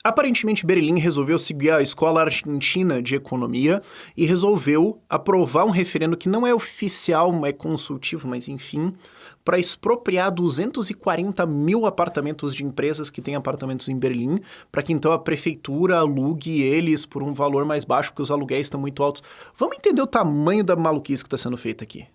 Aparentemente, Berlim resolveu seguir a escola argentina de economia e resolveu aprovar um referendo que não é oficial, é consultivo, mas enfim, para expropriar 240 mil apartamentos de empresas que têm apartamentos em Berlim, para que então a prefeitura alugue eles por um valor mais baixo, porque os aluguéis estão muito altos. Vamos entender o tamanho da maluquice que está sendo feita aqui.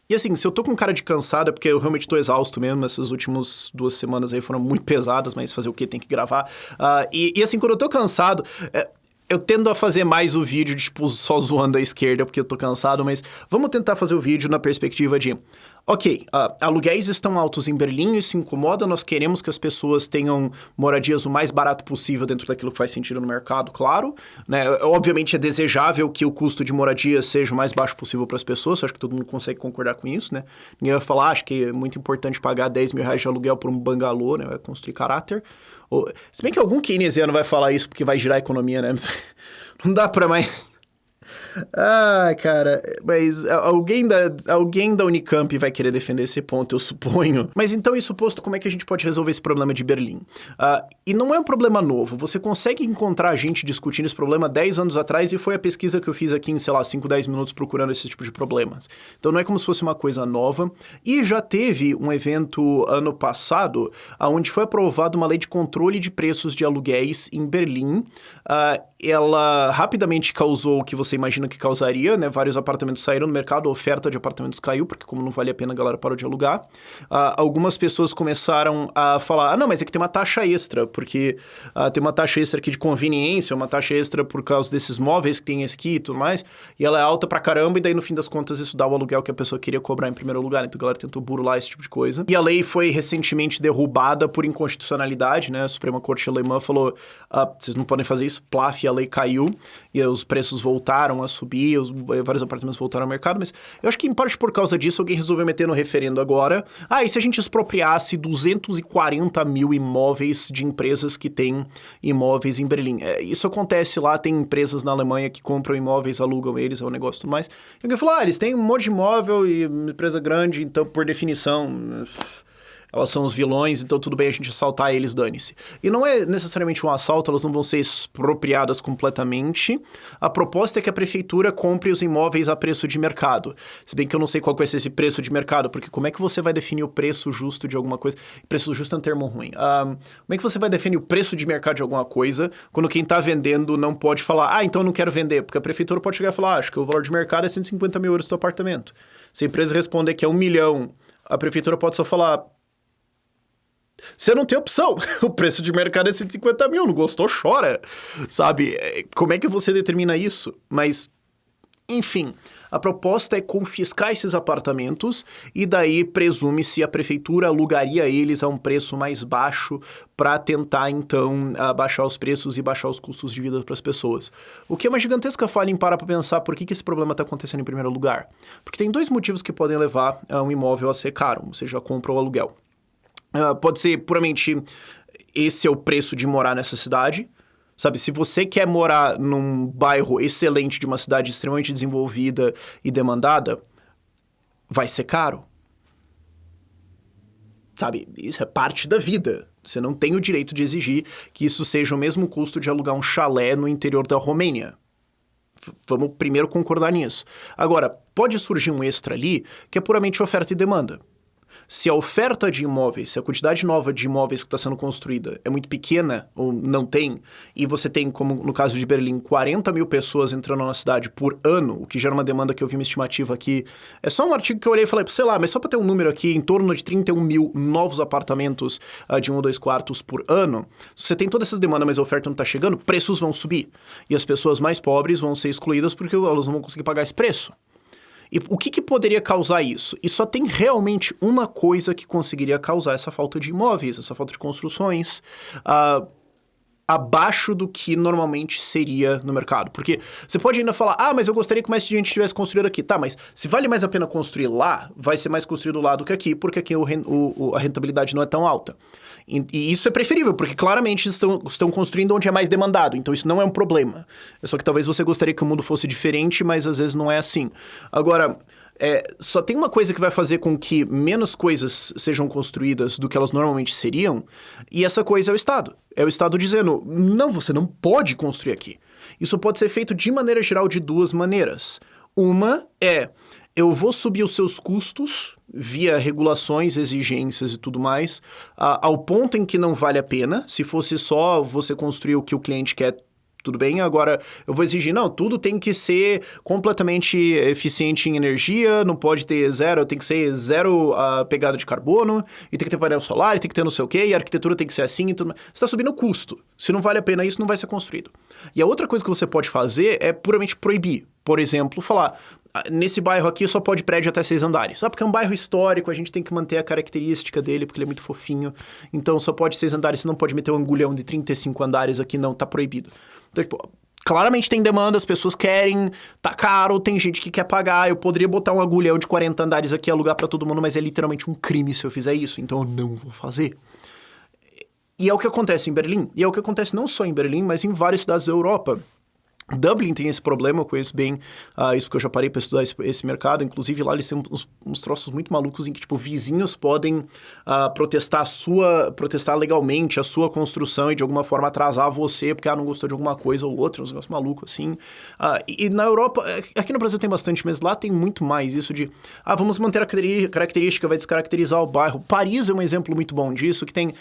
E assim, se eu tô com cara de cansado é porque eu realmente tô exausto mesmo. Essas últimas 2 semanas aí foram muito pesadas, mas fazer o quê? Tem que gravar. E assim, quando eu tô cansado... Eu tendo a fazer mais o vídeo, tipo, só zoando a esquerda porque eu tô cansado, mas vamos tentar fazer o vídeo na perspectiva de... Ok, aluguéis estão altos em Berlim, isso incomoda, nós queremos que as pessoas tenham moradias o mais barato possível dentro daquilo que faz sentido no mercado, claro, né? Obviamente é desejável que o custo de moradia seja o mais baixo possível para as pessoas, acho que todo mundo consegue concordar com isso, né? Ninguém vai falar, acho que é muito importante pagar 10 mil reais de aluguel por um bangalô, né? Vai construir caráter. Se bem que algum keynesiano vai falar isso porque vai girar a economia, né? Não dá pra mais... cara, mas alguém da Unicamp vai querer defender esse ponto, eu suponho. Mas então, isso posto, como é que a gente pode resolver esse problema de Berlim? E não é um problema novo, você consegue encontrar gente discutindo esse problema 10 anos atrás e foi a pesquisa que eu fiz aqui em, sei lá, 5, 10 minutos procurando esse tipo de problemas. Então não é como se fosse uma coisa nova. E já teve um evento ano passado, onde foi aprovada uma lei de controle de preços de aluguéis em Berlim. Ela rapidamente causou o que você imagina que causaria, né? Vários apartamentos saíram no mercado, a oferta de apartamentos caiu, porque como não valia a pena, a galera parou de alugar. Algumas pessoas começaram a falar, não, mas é que tem uma taxa extra, porque tem uma taxa extra aqui de conveniência, uma taxa extra por causa desses móveis que tem aqui e tudo mais, e ela é alta pra caramba, e daí no fim das contas isso dá o aluguel que a pessoa queria cobrar em primeiro lugar, então a galera tentou burlar esse tipo de coisa. E a lei foi recentemente derrubada por inconstitucionalidade, né? A Suprema Corte alemã falou, vocês não podem fazer isso, plaf, a lei caiu, e os preços voltaram a subir, vários apartamentos voltaram ao mercado, mas eu acho que em parte por causa disso alguém resolveu meter no referendo agora. E se a gente expropriasse 240 mil imóveis de empresas que têm imóveis em Berlim? Isso acontece lá, tem empresas na Alemanha que compram imóveis, alugam eles, é um negócio e tudo mais. E alguém falou, eles têm um monte de imóvel e empresa grande, então por definição... elas são os vilões, então tudo bem a gente assaltar eles, dane-se. E não é necessariamente um assalto, elas não vão ser expropriadas completamente. A proposta é que a prefeitura compre os imóveis a preço de mercado. Se bem que eu não sei qual vai ser esse preço de mercado, porque como é que você vai definir o preço justo de alguma coisa? Preço justo é um termo ruim. Como é que você vai definir o preço de mercado de alguma coisa quando quem está vendendo não pode falar, então eu não quero vender, porque a prefeitura pode chegar e falar, acho que o valor de mercado é 150 mil euros do apartamento. Se a empresa responder que é 1 milhão, a prefeitura pode só falar... Você não tem opção. O preço de mercado é 150 mil. Não gostou, chora. Sabe? Como é que você determina isso? Mas, enfim, a proposta é confiscar esses apartamentos e daí presume-se a prefeitura alugaria eles a um preço mais baixo para tentar, então, baixar os preços e baixar os custos de vida para as pessoas. O que é uma gigantesca falha em parar para pensar por que esse problema está acontecendo em primeiro lugar. Porque tem 2 motivos que podem levar um imóvel a ser caro, ou seja, a compra ou aluguel. Pode ser puramente esse é o preço de morar nessa cidade, sabe? Se você quer morar num bairro excelente de uma cidade extremamente desenvolvida e demandada, vai ser caro. Sabe? Isso é parte da vida. Você não tem o direito de exigir que isso seja o mesmo custo de alugar um chalé no interior da Romênia. Vamos primeiro concordar nisso. Agora, pode surgir um extra ali que é puramente oferta e demanda. Se a oferta de imóveis, se a quantidade nova de imóveis que está sendo construída é muito pequena, ou não tem, e você tem, como no caso de Berlim, 40 mil pessoas entrando na cidade por ano, o que gera uma demanda que eu vi uma estimativa aqui, é só um artigo que eu olhei e falei, sei lá, mas só para ter um número aqui, em torno de 31 mil novos apartamentos de 1 ou 2 quartos por ano, se você tem toda essa demanda, mas a oferta não está chegando, preços vão subir. E as pessoas mais pobres vão ser excluídas porque elas não vão conseguir pagar esse preço. E o que poderia causar isso? E só tem realmente uma coisa que conseguiria causar essa falta de imóveis, essa falta de construções, abaixo do que normalmente seria no mercado. Porque você pode ainda falar, mas eu gostaria que mais gente tivesse construído aqui. Tá, mas se vale mais a pena construir lá, vai ser mais construído lá do que aqui, porque aqui a rentabilidade não é tão alta. E isso é preferível, porque claramente estão construindo onde é mais demandado, então isso não é um problema. É só que talvez você gostaria que o mundo fosse diferente, mas às vezes não é assim. Agora, Só tem uma coisa que vai fazer com que menos coisas sejam construídas do que elas normalmente seriam, e essa coisa é o Estado. É o Estado dizendo, não, você não pode construir aqui. Isso pode ser feito de maneira geral de duas maneiras. Uma é, eu vou subir os seus custos via regulações, exigências e tudo mais, ao ponto em que não vale a pena. Se fosse só você construir o que o cliente quer, tudo bem, agora eu vou exigir, não, tudo tem que ser completamente eficiente em energia, não pode ter zero, tem que ser zero pegada de carbono, e tem que ter painel solar, e tem que ter não sei o quê, e a arquitetura tem que ser assim e tudo mais. Você está subindo o custo. Se não vale a pena isso, não vai ser construído. E a outra coisa que você pode fazer é puramente proibir. Por exemplo, falar, nesse bairro aqui só pode prédio até 6 andares. Porque é um bairro histórico, a gente tem que manter a característica dele, porque ele é muito fofinho. Então só pode 6 andares, você não pode meter um angulhão de 35 andares aqui, não, tá proibido. Então, tipo, claramente tem demanda, as pessoas querem, tá caro, tem gente que quer pagar. Eu poderia botar um agulhão de 40 andares aqui e alugar pra todo mundo, mas é literalmente um crime se eu fizer isso, então eu não vou fazer. E é o que acontece em Berlim, e é o que acontece não só em Berlim, mas em várias cidades da Europa. Dublin tem esse problema, eu conheço bem isso porque eu já parei para estudar esse mercado. Inclusive lá eles têm uns troços muito malucos em que, tipo, vizinhos podem protestar legalmente a sua construção e de alguma forma atrasar você porque não gostou de alguma coisa ou outra, uns negócios malucos assim. E na Europa, aqui no Brasil tem bastante, mas lá tem muito mais isso de vamos manter a característica, vai descaracterizar o bairro. Paris é um exemplo muito bom disso, que tem,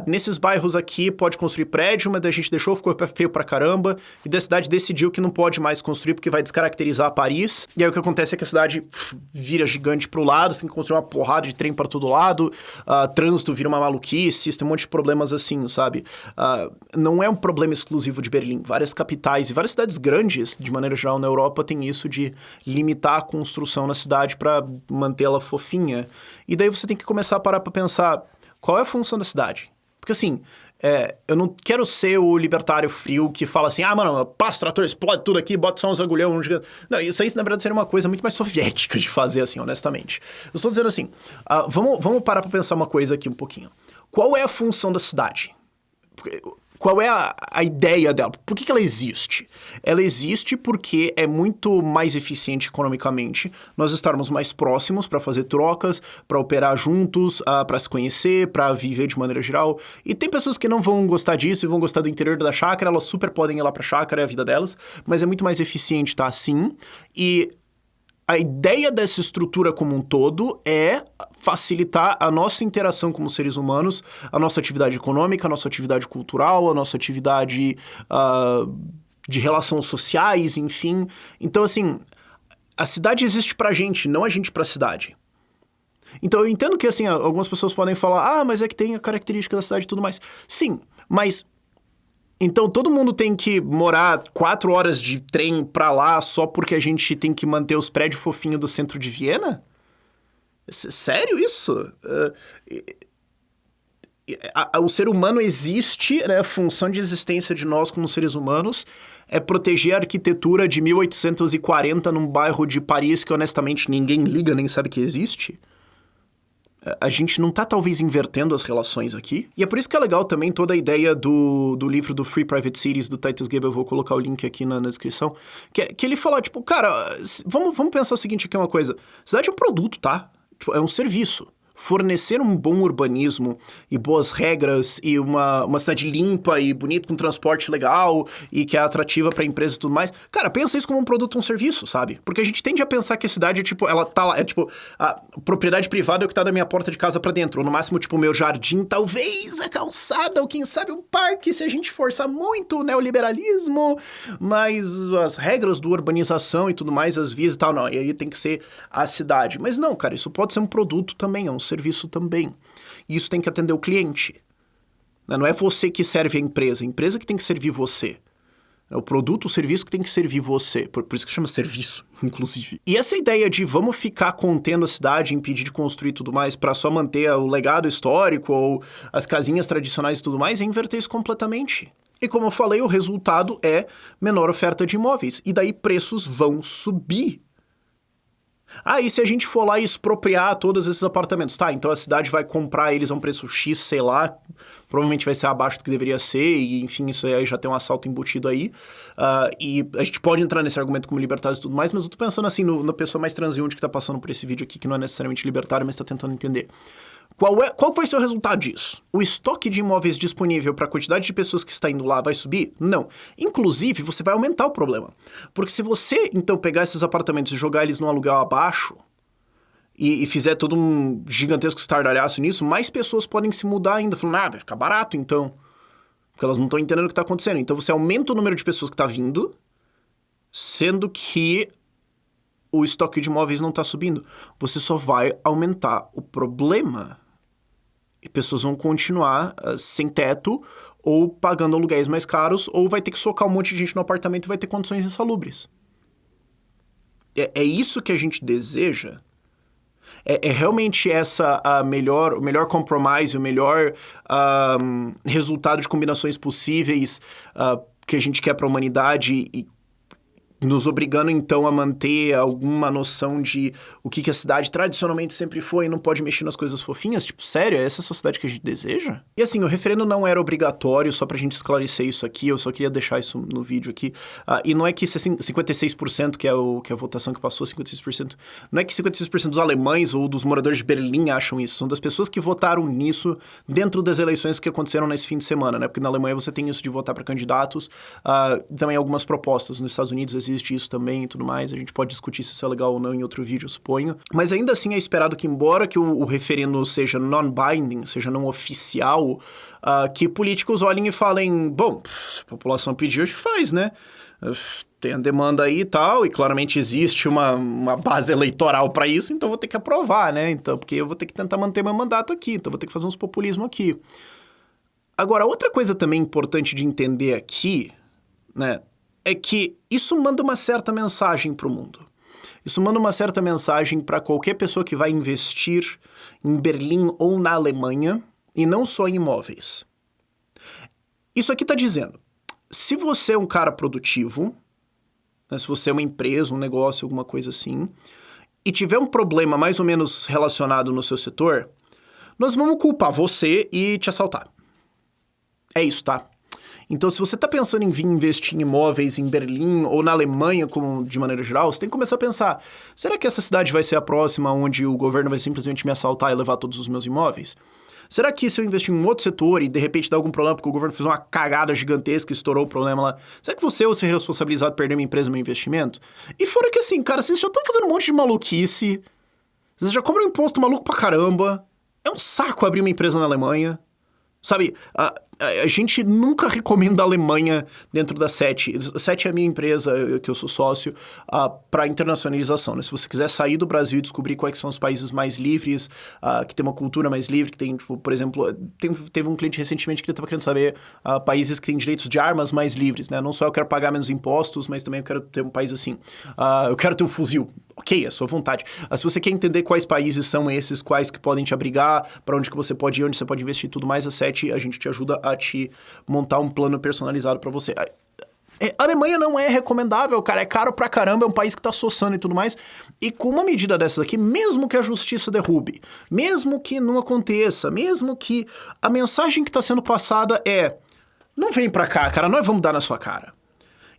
nesses bairros aqui pode construir prédio, mas a gente deixou, ficou feio pra caramba, e da cidade decidiu que não pode mais construir porque vai descaracterizar Paris. E aí o que acontece é que a cidade vira gigante pro lado, você tem que construir uma porrada de trem para todo lado, trânsito vira uma maluquice, tem um monte de problemas assim, sabe? Não é um problema exclusivo de Berlim. Várias capitais e várias cidades grandes, de maneira geral na Europa, tem isso de limitar a construção na cidade para mantê-la fofinha. E daí você tem que começar a parar para pensar qual é a função da cidade. Porque assim, eu não quero ser o libertário frio que fala assim, mano, passa o trator, explode tudo aqui, bota só uns agulhão. Não, isso aí, na verdade, seria uma coisa muito mais soviética de fazer, assim, honestamente. Eu estou dizendo assim, vamos parar para pensar uma coisa aqui um pouquinho. Qual é a função da cidade? Qual é a ideia dela? Por que ela existe? Ela existe porque é muito mais eficiente economicamente nós estarmos mais próximos para fazer trocas, para operar juntos, para se conhecer, para viver de maneira geral. E tem pessoas que não vão gostar disso e vão gostar do interior da chácara, elas super podem ir lá para a chácara, é a vida delas, mas é muito mais eficiente estar assim. E a ideia dessa estrutura como um todo é facilitar a nossa interação como seres humanos, a nossa atividade econômica, a nossa atividade cultural, a nossa atividade de relações sociais, enfim. Então, assim, a cidade existe pra gente, não a gente pra cidade. Então, eu entendo que, assim, algumas pessoas podem falar, mas é que tem a característica da cidade e tudo mais. Sim, mas então todo mundo tem que morar 4 horas de trem pra lá só porque a gente tem que manter os prédios fofinhos do centro de Viena? Sério isso? O ser humano existe, né? A função de existência de nós como seres humanos é proteger a arquitetura de 1840 num bairro de Paris que honestamente ninguém liga nem sabe que existe? A gente não tá talvez invertendo as relações aqui. E é por isso que é legal também toda a ideia do livro do Free Private Cities, do Titus Gebel, eu vou colocar o link aqui na descrição, que ele fala, tipo, cara, vamos pensar o seguinte aqui, uma coisa. Cidade é um produto, tá? Tipo, é um serviço. Fornecer um bom urbanismo e boas regras e uma cidade limpa e bonita com transporte legal e que é atrativa para empresas e tudo mais. Cara, pensa isso como um produto ou um serviço, sabe? Porque a gente tende a pensar que a cidade é tipo, ela tá lá, é tipo, a propriedade privada é o que tá da minha porta de casa para dentro. Ou no máximo, tipo, o meu jardim, talvez a calçada ou quem sabe um parque se a gente forçar muito o neoliberalismo, mas as regras do urbanização e tudo mais, as vias e tal, não. E aí tem que ser a cidade. Mas não, cara, isso pode ser um produto também, é um serviço também. E isso tem que atender o cliente. Não é você que serve a empresa que tem que servir você. É o produto, o serviço que tem que servir você. Por isso que chama serviço, inclusive. E essa ideia de vamos ficar contendo a cidade, impedir de construir tudo mais para só manter o legado histórico ou as casinhas tradicionais e tudo mais, é inverter isso completamente. E como eu falei, o resultado é menor oferta de imóveis. E daí preços vão subir. Ah, e se a gente for lá e expropriar todos esses apartamentos? Tá, então a cidade vai comprar eles a um preço X, sei lá, provavelmente vai ser abaixo do que deveria ser, e enfim, isso aí já tem um assalto embutido aí. E a gente pode entrar nesse argumento como libertários e tudo mais, mas eu tô pensando assim na pessoa mais transeunte que tá passando por esse vídeo aqui, que não é necessariamente libertário, mas tá tentando entender. Qual vai ser o resultado disso? O estoque de imóveis disponível para a quantidade de pessoas que está indo lá vai subir? Não. Inclusive, você vai aumentar o problema. Porque se você, então, pegar esses apartamentos e jogar eles num aluguel abaixo e fizer todo um gigantesco estardalhaço nisso, mais pessoas podem se mudar ainda. Falando, vai ficar barato, então. Porque elas não estão entendendo o que está acontecendo. Então, você aumenta o número de pessoas que está vindo, sendo que o estoque de imóveis não está subindo. Você só vai aumentar o problema. E pessoas vão continuar sem teto, ou pagando aluguéis mais caros, ou vai ter que socar um monte de gente no apartamento e vai ter condições insalubres. É isso que a gente deseja? É realmente o melhor compromise, o melhor resultado de combinações possíveis que a gente quer para a humanidade e nos obrigando, então, a manter alguma noção de o que a cidade tradicionalmente sempre foi e não pode mexer nas coisas fofinhas? Tipo, sério? É essa a sociedade que a gente deseja? E assim, o referendo não era obrigatório, só pra gente esclarecer isso aqui, eu só queria deixar isso no vídeo aqui. E não é que 56%, que é a votação que passou, 56%, não é que 56% dos alemães ou dos moradores de Berlim acham isso, são das pessoas que votaram nisso dentro das eleições que aconteceram nesse fim de semana, né? Porque na Alemanha você tem isso de votar para candidatos, também algumas propostas. Nos Estados Unidos existe isso também e tudo mais. A gente pode discutir se isso é legal ou não em outro vídeo, eu suponho. Mas ainda assim é esperado que, embora que o referendo seja non-binding, seja não oficial, que políticos olhem e falem, bom, a população pediu, a gente faz, né? Tem a demanda aí e tal, e claramente existe uma base eleitoral para isso, então vou ter que aprovar, né? Então, porque eu vou ter que tentar manter meu mandato aqui, então vou ter que fazer uns populismo aqui. Agora, outra coisa também importante de entender aqui, né, é que isso manda uma certa mensagem para o mundo. Isso manda uma certa mensagem para qualquer pessoa que vai investir em Berlim ou na Alemanha, e não só em imóveis. Isso aqui está dizendo, se você é um cara produtivo, né, se você é uma empresa, um negócio, alguma coisa assim, e tiver um problema mais ou menos relacionado no seu setor, nós vamos culpar você e te assaltar. É isso, tá? Então, se você está pensando em vir investir em imóveis em Berlim ou na Alemanha, como de maneira geral, você tem que começar a pensar, será que essa cidade vai ser a próxima onde o governo vai simplesmente me assaltar e levar todos os meus imóveis? Será que se eu investir em um outro setor e de repente dar algum problema porque o governo fez uma cagada gigantesca e estourou o problema lá, será que você vai ser responsabilizado por perder minha empresa e meu investimento? E fora que assim, cara, vocês já estão fazendo um monte de maluquice, vocês já cobram imposto maluco pra caramba, é um saco abrir uma empresa na Alemanha. Sabe, a gente nunca recomenda a Alemanha dentro da SET. SET é a minha empresa, que eu sou sócio, para internacionalização, né? Se você quiser sair do Brasil e descobrir quais são os países mais livres, que tem uma cultura mais livre, que tem, tipo, por exemplo, teve um cliente recentemente que ele estava querendo saber países que têm direitos de armas mais livres, né? Não só eu quero pagar menos impostos, mas também eu quero ter um país assim. Eu quero ter um fuzil. Ok, é sua vontade. Se você quer entender quais países são esses, quais que podem te abrigar, para onde que você pode ir, onde você pode investir e tudo mais, a gente te ajuda a te montar um plano personalizado para você. A Alemanha não é recomendável, cara, é caro pra caramba, é um país que tá soçando e tudo mais, e com uma medida dessa daqui, mesmo que a justiça derrube, mesmo que não aconteça, mesmo que a mensagem que tá sendo passada é, não vem pra cá, cara, nós vamos dar na sua cara.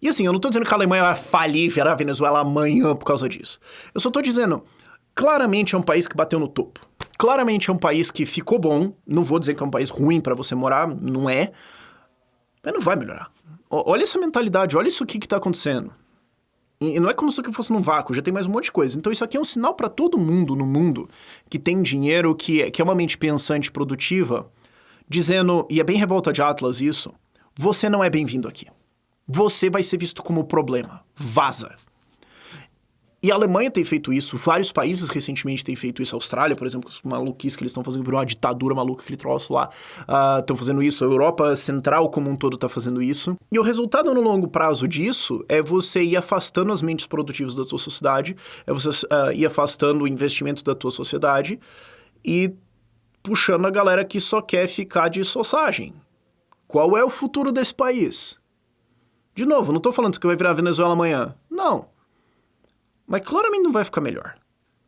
E assim, eu não tô dizendo que a Alemanha vai falir e virar a Venezuela amanhã por causa disso. Eu só tô dizendo, claramente é um país que bateu no topo. Claramente é um país que ficou bom, não vou dizer que é um país ruim pra você morar, não é, mas não vai melhorar. Olha essa mentalidade, olha isso aqui que tá acontecendo. E não é como se eu fosse num vácuo, já tem mais um monte de coisa. Então isso aqui é um sinal pra todo mundo no mundo que tem dinheiro, que é uma mente pensante, produtiva, dizendo, e é bem Revolta de Atlas isso, você não é bem-vindo aqui. Você vai ser visto como problema. Vaza. E a Alemanha tem feito isso, vários países recentemente têm feito isso. A Austrália, por exemplo, os maluquices que eles estão fazendo, virou uma ditadura maluca, aquele troço lá. Estão fazendo isso, a Europa Central como um todo está fazendo isso. E o resultado no longo prazo disso é você ir afastando as mentes produtivas da tua sociedade, é você ir afastando o investimento da tua sociedade e puxando a galera que só quer ficar de sossagem. Qual é o futuro desse país? De novo, não tô falando que vai virar Venezuela amanhã. Não. Mas claramente não vai ficar melhor.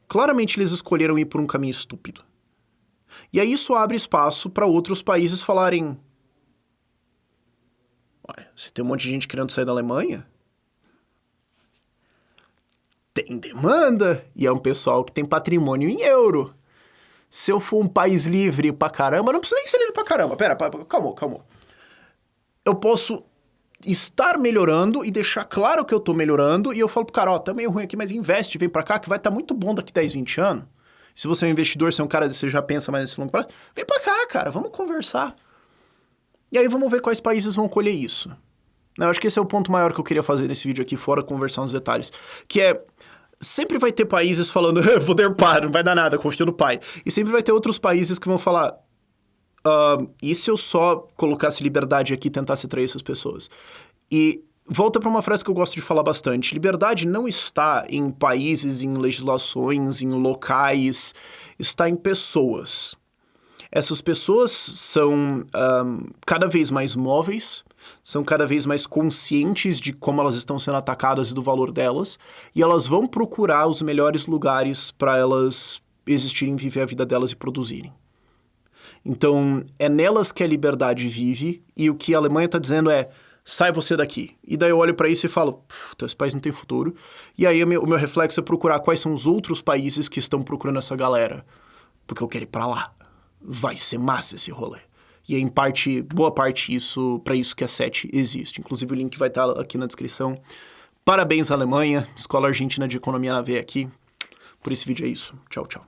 Claramente eles escolheram ir por um caminho estúpido. E aí isso abre espaço para outros países falarem: olha, se tem um monte de gente querendo sair da Alemanha, tem demanda, e é um pessoal que tem patrimônio em euro. Se eu for um país livre pra caramba, não precisa nem ser livre pra caramba, calma. Eu posso estar melhorando e deixar claro que eu tô melhorando, e eu falo pro cara, ó, tá meio ruim aqui, mas investe, vem pra cá, que vai estar muito bom daqui 10, 20 anos. Se você é um investidor, se é um cara que você já pensa mais nesse longo prazo, vem pra cá, cara, vamos conversar. E aí vamos ver quais países vão colher isso. Eu acho que esse é o ponto maior que eu queria fazer nesse vídeo aqui, fora conversar nos detalhes, que é, sempre vai ter países falando, vou derpar, não vai dar nada, confio no pai. E sempre vai ter outros países que vão falar, e se eu só colocasse liberdade aqui e tentasse atrair essas pessoas? E volta para uma frase que eu gosto de falar bastante. Liberdade não está em países, em legislações, em locais, está em pessoas. Essas pessoas são cada vez mais móveis, são cada vez mais conscientes de como elas estão sendo atacadas e do valor delas, e elas vão procurar os melhores lugares para elas existirem, viver a vida delas e produzirem. Então, é nelas que a liberdade vive, e o que a Alemanha está dizendo é, sai você daqui. E daí eu olho para isso e falo, esse país não tem futuro. E aí o meu reflexo é procurar quais são os outros países que estão procurando essa galera. Porque eu quero ir para lá. Vai ser massa esse rolê. E em parte, boa parte para isso que a SET existe. Inclusive o link vai estar aqui na descrição. Parabéns, Alemanha, Escola Argentina de Economia AV aqui. Por esse vídeo é isso. Tchau, tchau.